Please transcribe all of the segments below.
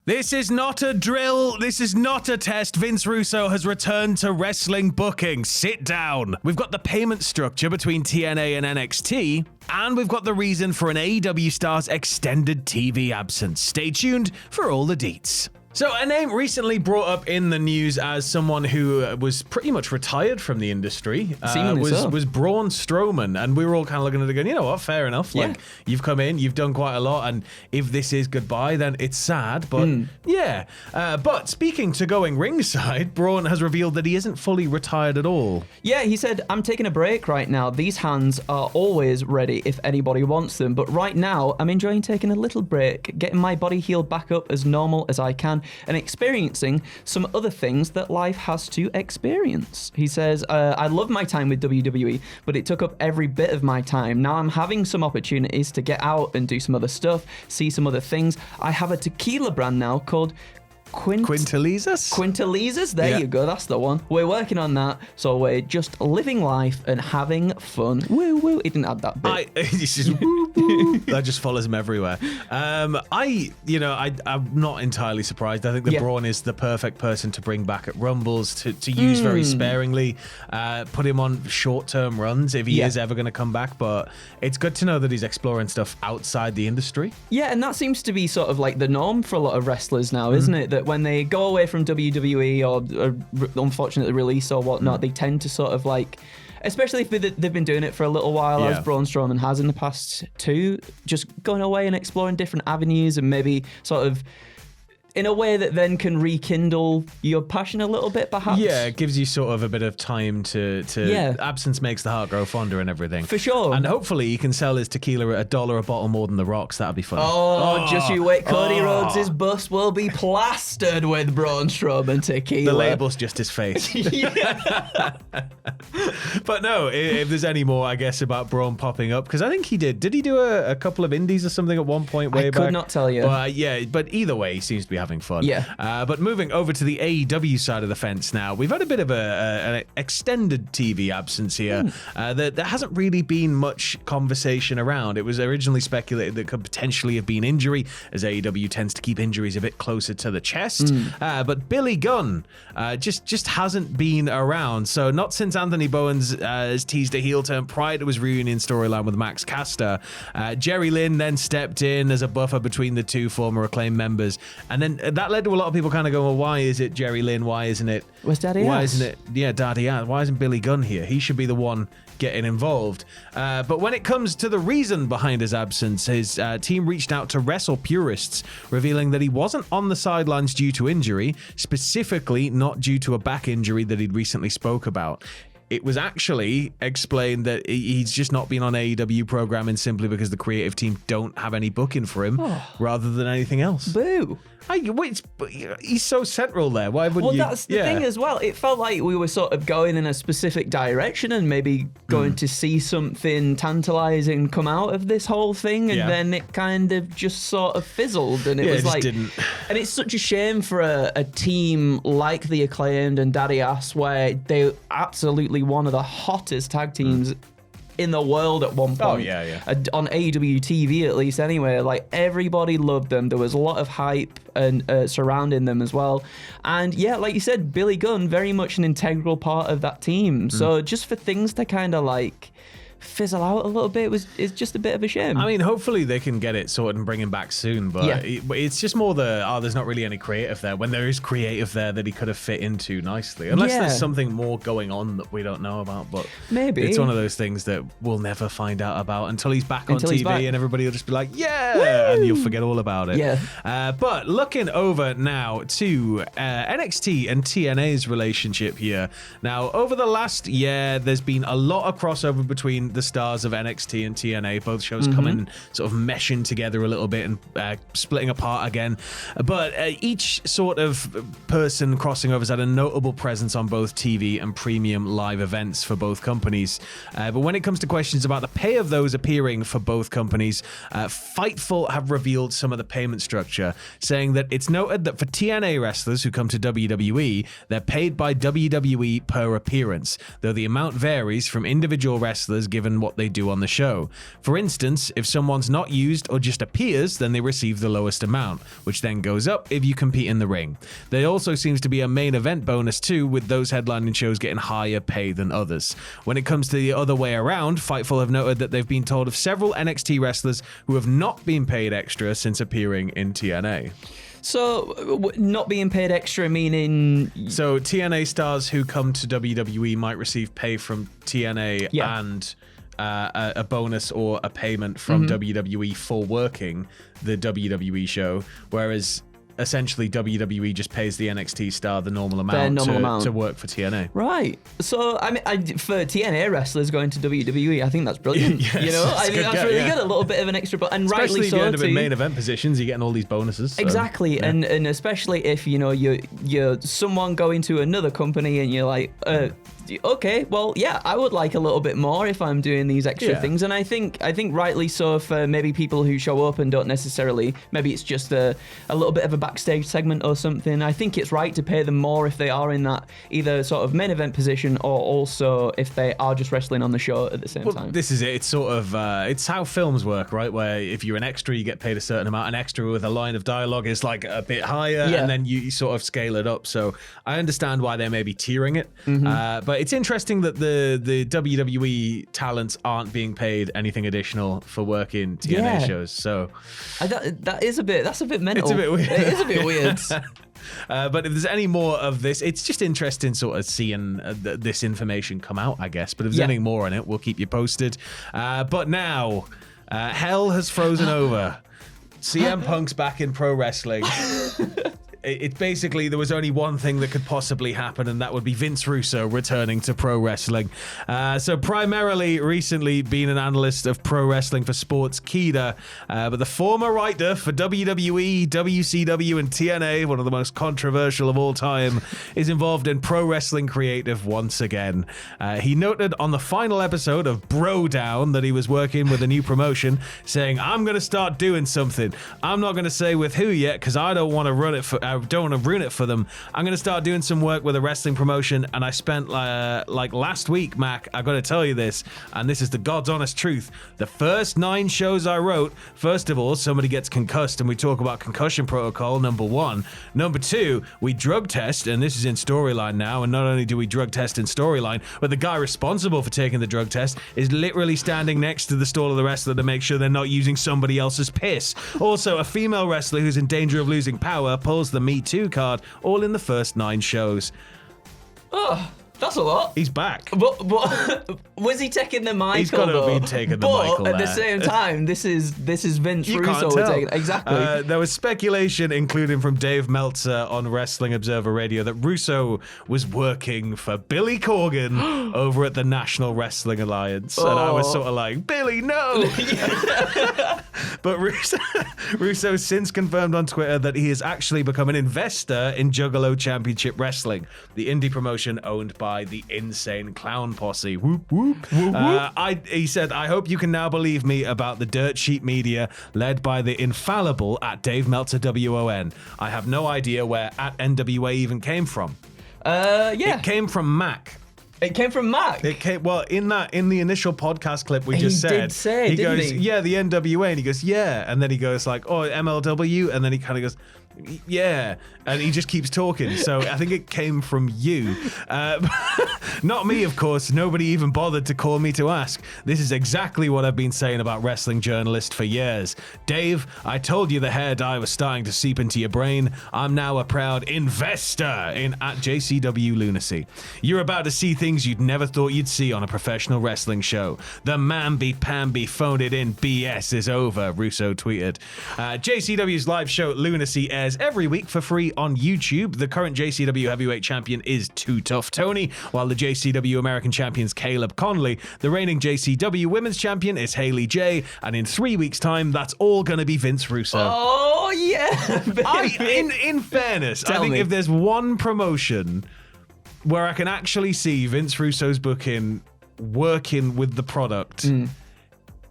This is not a drill. This is not a test. Vince Russo has returned to wrestling booking. Sit down. We've got the payment structure between TNA and NXT, and we've got the reason for an AEW star's extended TV absence. Stay tuned for all the deets. So a name recently brought up in the news as someone who was pretty much retired from the industry was Braun Strowman, and we were all kind of looking at it going, you know what, fair enough. Yeah. Like, you've come in, you've done quite a lot, and if this is goodbye, then it's sad, but yeah. But speaking to going ringside, Braun has revealed that he isn't fully retired at all. Yeah, he said, I'm taking a break right now. These hands are always ready if anybody wants them, but right now I'm enjoying taking a little break, getting my body healed back up as normal as I can, and experiencing some other things that life has to experience. He says, I love my time with WWE, but it took up every bit of my time. Now I'm having some opportunities to get out and do some other stuff, see some other things. I have a tequila brand now called Quintalizas? There you go, that's the one. We're working on that, so we're just living life and having fun. Woo woo. He didn't add that bit. It's just woo woo. That just follows him everywhere. I'm not entirely surprised. I think that Braun is the perfect person to bring back at Rumbles to use very sparingly. Put him on short-term runs if he is ever going to come back. But it's good to know that he's exploring stuff outside the industry. Yeah, and that seems to be sort of like the norm for a lot of wrestlers now, isn't it? That when they go away from WWE or unfortunately release or whatnot, they tend to sort of like, especially if they've been doing it for a little while, as Braun Strowman has in the past too, just going away and exploring different avenues and maybe sort of in a way that then can rekindle your passion a little bit, perhaps. Yeah, it gives you sort of a bit of time to absence makes the heart grow fonder and everything. For sure. And hopefully he can sell his tequila at $1 a bottle more than The Rock's. That'd be fun. Just you wait. Cody Rhodes' bus will be plastered with Braun Strowman tequila. The label's just his face. But no, if there's any more, I guess, about Braun popping up, because I think he did. Did he do a couple of indies or something at one point way back? I could not tell you. But either way, he seems to be having fun. Yeah. But moving over to the AEW side of the fence now, we've had a bit of an extended TV absence here. There hasn't really been much conversation around. It was originally speculated that could potentially have been injury, as AEW tends to keep injuries a bit closer to the chest. But Billy Gunn just hasn't been around. So not since Anthony Bowens has teased a heel turn prior to his reunion storyline with Max Caster. Jerry Lynn then stepped in as a buffer between the two former Acclaim members. And then that led to a lot of people kind of going, well, why is it Jerry Lynn? Why isn't it? Where's Daddy Why Ass? isn't it? Yeah, Daddy Ass. Why isn't Billy Gunn here? He should be the one getting involved. But when it comes to the reason behind his absence, his team reached out to wrestle purists, revealing that he wasn't on the sidelines due to injury, specifically not due to a back injury that he'd recently spoke about. It was actually explained that he's just not been on AEW programming simply because the creative team don't have any booking for him rather than anything else. Boo. He's so central there. Why wouldn't you? Well, that's the thing as well. It felt like we were sort of going in a specific direction and maybe going to see something tantalizing come out of this whole thing, and then it kind of just sort of fizzled, and it was like, didn't. And it's such a shame for a team like the Acclaimed and Daddy Ass, where they absolutely one of the hottest tag teams in the world at one point. On AEW TV, at least, anyway. Like, everybody loved them. There was a lot of hype and surrounding them as well. And yeah, like you said, Billy Gunn, very much an integral part of that team. So just for things to kind of like fizzle out a little bit is just a bit of a shame. I mean, hopefully they can get it sorted and bring him back soon, but it's just more there's not really any creative there, when there is creative there that he could have fit into nicely, unless there's something more going on that we don't know about. But maybe it's one of those things that we'll never find out about until he's back on TV, and everybody will just be like, and you'll forget all about it. But looking over now to NXT and TNA's relationship here. Now, over the last year, there's been a lot of crossover between the stars of NXT and TNA, both shows coming sort of meshing together a little bit and splitting apart again. But each sort of person crossing over has had a notable presence on both TV and premium live events for both companies. But when it comes to questions about the pay of those appearing for both companies, Fightful have revealed some of the payment structure, saying that it's noted that for TNA wrestlers who come to WWE, they're paid by WWE per appearance, though the amount varies from individual wrestlers given given what they do on the show. For instance, if someone's not used or just appears, then they receive the lowest amount, which then goes up if you compete in the ring. There also seems to be a main event bonus too, with those headlining shows getting higher pay than others. When it comes to the other way around, Fightful have noted that they've been told of several NXT wrestlers who have not been paid extra since appearing in TNA. So, not being paid extra meaning... So, TNA stars who come to WWE might receive pay from TNA and a bonus or a payment from WWE for working the WWE show, whereas essentially WWE just pays the NXT star the normal amount to work for TNA. Right. So, I mean, for TNA wrestlers going to WWE, I think that's brilliant. Yes, you know, I think that's really good. A little bit of an extra, and especially rightly so. Especially if you end up in main event positions, you're getting all these bonuses. So, exactly, yeah. and especially if you're someone going to another company and you're like, okay, well, yeah, I would like a little bit more if I'm doing these extra things. And I think rightly so for maybe people who show up and don't necessarily, maybe it's just a little bit of a backstage segment or something. I think it's right to pay them more if they are in that either sort of main event position or also if they are just wrestling on the show at the same time. This is it. It's sort of, it's how films work, right? Where if you're an extra, you get paid a certain amount. An extra with a line of dialogue is like a bit higher, and then you sort of scale it up. So I understand why they may be tiering it, but it's interesting that the WWE talents aren't being paid anything additional for working TNA shows. So that's a bit mental. It's a bit weird. It is a bit weird. But if there's any more of this, it's just interesting sort of seeing this information come out, I guess. But if there's any more on it, we'll keep you posted. But now, hell has frozen over. CM Punk's back in pro wrestling. It's basically, there was only one thing that could possibly happen, and that would be Vince Russo returning to pro wrestling. So primarily recently been an analyst of pro wrestling for Sportskeeda, but the former writer for WWE, WCW, and TNA, one of the most controversial of all time, is involved in pro wrestling creative once again. He noted on the final episode of Bro Down that he was working with a new promotion, saying, "I'm going to start doing something. I'm not going to say with who yet, because I don't want to ruin it for them. I'm going to start doing some work with a wrestling promotion, and I spent like last week, Mac, I got to tell you this, and this is the God's honest truth. The first 9 shows I wrote, first of all, somebody gets concussed, and we talk about concussion protocol, number 1. Number 2, we drug test, and this is in storyline now, and not only do we drug test in storyline, but the guy responsible for taking the drug test is literally standing next to the stall of the wrestler to make sure they're not using somebody else's piss. Also, a female wrestler who's in danger of losing power pulls the Me Too card, all in the first 9 shows." Oh, that's a lot. He's back. But was he taking the Michael? He's got to be taking the Michael. But at the same time, this is Vince Russo taking exactly. There was speculation, including from Dave Meltzer on Wrestling Observer Radio, that Russo was working for Billy Corgan over at the National Wrestling Alliance, and I was sort of like, Billy, no. But Russo since confirmed on Twitter that he has actually become an investor in Juggalo Championship Wrestling, the indie promotion owned by the Insane Clown Posse. Whoop, whoop. Whoop, whoop. He said, "I hope you can now believe me about the dirt sheet media led by the infallible at Dave Meltzer WON. I have no idea where at NWA even came from." It came from Mac. It came from Mac. It came, well, in the initial podcast clip we just said. He did say, didn't he? Yeah, the NWA, and he goes, yeah, and then he goes like, oh, MLW, and then he kind of goes, yeah, and he just keeps talking. So I think it came from you. Not me, of course. Nobody even bothered to call me to ask. This is exactly what I've been saying about wrestling journalists for years. Dave, I told you the hair dye was starting to seep into your brain. I'm now a proud investor in at JCW Lunacy. You're about to see things you'd never thought you'd see on a professional wrestling show. The mamby-pamby phoned it in BS is over, Russo tweeted. JCW's live show Lunacy airs every week for free on YouTube. The current JCW heavyweight champion is Too Tough Tony, while the JCW American champion's Caleb Conley. The reigning JCW women's champion is Haley J, and in 3 weeks' time, that's all going to be Vince Russo. Oh, yeah. In fairness, I think if there's one promotion where I can actually see Vince Russo's booking working with the product,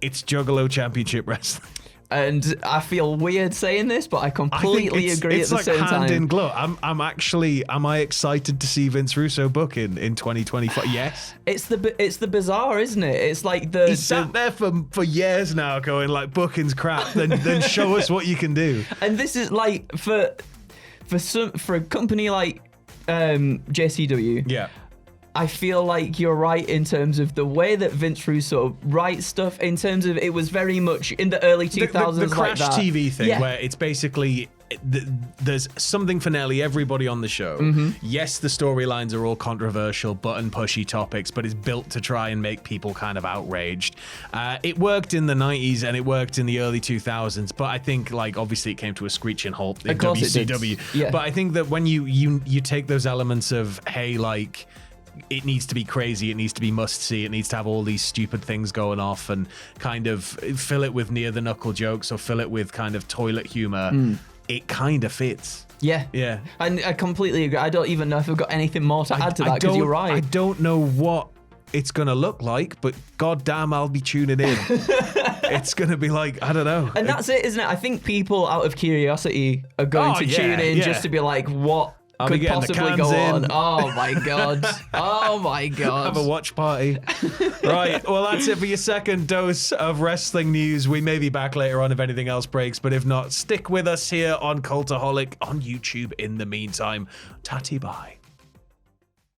it's Juggalo Championship Wrestling. and I feel weird saying this, but I completely agree at the same time. It's like hand in glove. Am I excited to see Vince Russo book in 2025? Yes. It's the bizarre, isn't it? It's like he's sat there for years now going like, booking's crap, then show us what you can do. And this is like for a company like JCW. Yeah. I feel like you're right in terms of the way that Vince Russo writes stuff. In terms of, it was very much in the early 2000s, the Crash like that. TV thing, where it's basically there's something for nearly everybody on the show. Mm-hmm. Yes, the storylines are all controversial, button pushy topics, but it's built to try and make people kind of outraged. It worked in the 90s and it worked in the early 2000s, but I think like obviously it came to a screeching halt in WCW. Yeah. But I think that when you take those elements of, hey, like, it needs to be crazy, it needs to be must-see, it needs to have all these stupid things going off, and kind of fill it with near-the-knuckle jokes or fill it with kind of toilet humor, it kind of fits. Yeah. And I completely agree. I don't even know if I've got anything more to add to that, because you're right. I don't know what it's going to look like, but goddamn, I'll be tuning in. It's going to be like, I don't know. And that's it, isn't it? I think people, out of curiosity, are going to tune in just to be like, what could possibly go on? Oh my god. Oh my god. Have a watch party. Right, well, that's it for your second dose of wrestling news. We may be back later on if anything else breaks, but if not, stick with us here on Cultaholic on YouTube in the meantime. Tatty bye.